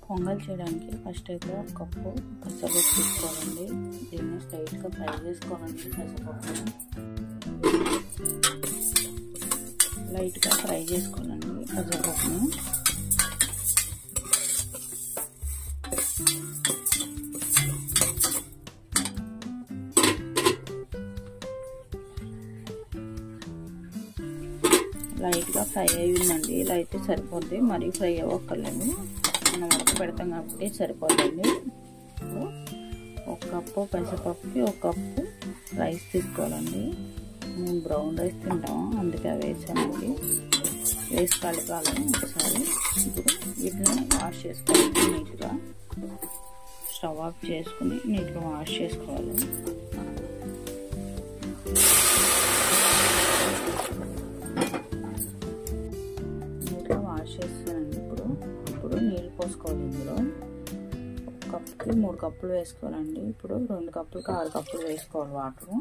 పొంగల్ చేయడానికి ఫస్ట్ అయితే ఒక కప్పు పెసరపప్పు తీసుకోవాలండి. దీన్ని స్ట్రైట్గా ఫ్రై చేసుకోవాలండి. పెసరపప్పుని లైట్గా ఫ్రై చేసుకోవాలండి. పెసరపప్పుని లైట్గా ఫ్రై అయ్యిందండి. ఇలా అయితే సరిపోద్ది, మరీ ఫ్రై అవ్వక్కర్లేదు. మనం ఉడక పెడతాం కాబట్టి సరిపోతుంది. ఒక కప్పు పెసరపప్పుకి ఒక కప్పు రైస్ తీసుకోవాలండి. మేము బ్రౌన్ రైస్ తింటాము, అందుకే వేసానండి. వేసి కలపాలి ఒకసారి. ఇప్పుడు వీటిని వాష్ చేసుకోవాలి నీట్గా. స్టవ్ ఆఫ్ చేసుకుని నీట్గా వాష్ చేసుకోవాలి. వాష్ చేస్తానండి. ఇప్పుడు నీళ్ళు పోసుకోవాలి. ఇందులో ఒక కప్పుకి 3 కప్పులు వేసుకోవాలండి. ఇప్పుడు 2 కప్పులకి 6 కప్పులు వేసుకోవాలి వాటర్.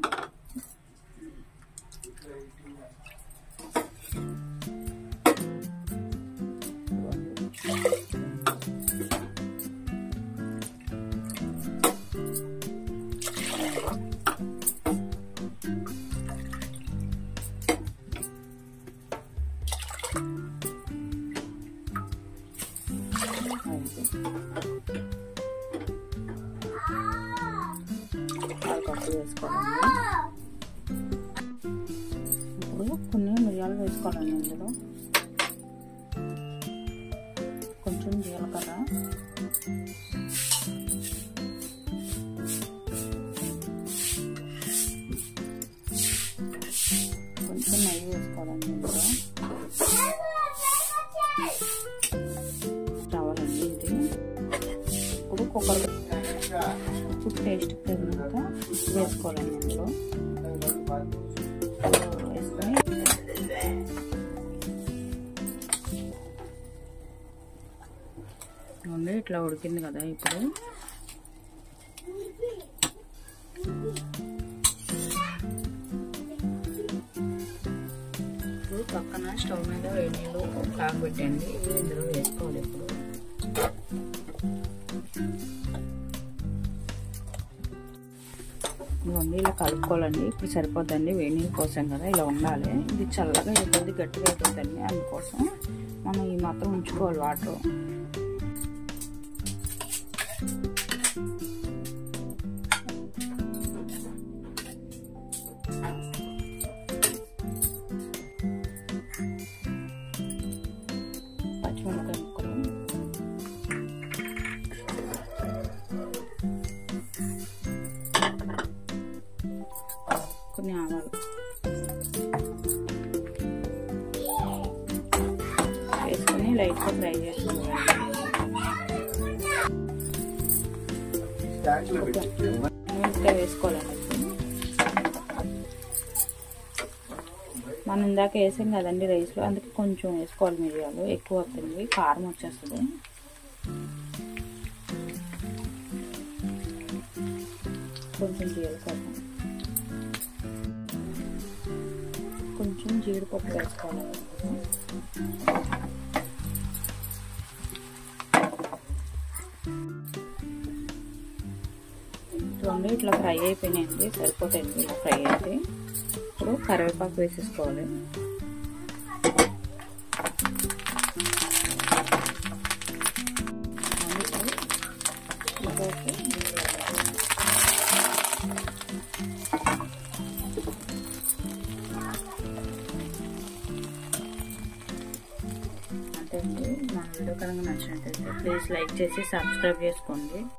కప్పులు వేసుకోవాలండి. ఇప్పుడు కొన్ని మిరియాలు వేసుకోవాలండి. ఇందులో కొంచెం జీలకర్ర, కొంచెం నెయ్యి వేసుకోవాలండి. ఇందులో రావాలండి ఇది. ఇప్పుడు కుక్కర్ టేస్ట్ తగినంత వేసుకోవాలండి. ఇందులో వేసుకొని ఇట్లా ఉడికింది కదా. ఇప్పుడు పక్కన స్టవ్ మీద వేడి నీళ్ళు కాగబెట్టండి. ఇవి ఇందులో వేసుకోవాలి. ఇప్పుడు ఇవన్నీ ఇలా కలుపుకోవాలండి. ఇప్పుడు సరిపోద్దండి, వేడి నీళ్ళు పోసాం కదా, ఇలా ఉండాలి. ఇది చల్లగా అయిపోతుంది, గట్టిగా అయిపోతుందండి. అందుకోసం మనం ఈ మాత్రం ఉంచుకోవాలి వాటర్. పచ్చిమిరపకాయ ముక్కలు, కొన్ని ఆవాలు వేసుకొని లైట్గా ఫ్రై చేసుకోవాలి. వేసుకోవాలండి. మనం ఇందాక వేసాం కదండి రైస్లో, అందుకే కొంచెం వేసుకోవాలి. మిరియాలు ఎక్కువ వస్తుంది, కారం వచ్చేస్తుంది. కొంచెం జీలకర్ర, కొంచెం జీడిపప్పు వేసుకోవాలి. రెండు ఇట్లా ఫ్రై అయిపోయినాయండి, సరిపోతాయండి ఇలా ఫ్రై అయితే. ఇప్పుడు కరివేపాకు వేసేసుకోవాలి. అంటే నా వీడియో కనుక నచ్చినట్లయితే ప్లీజ్ లైక్ చేసి సబ్స్క్రైబ్ చేసుకోండి.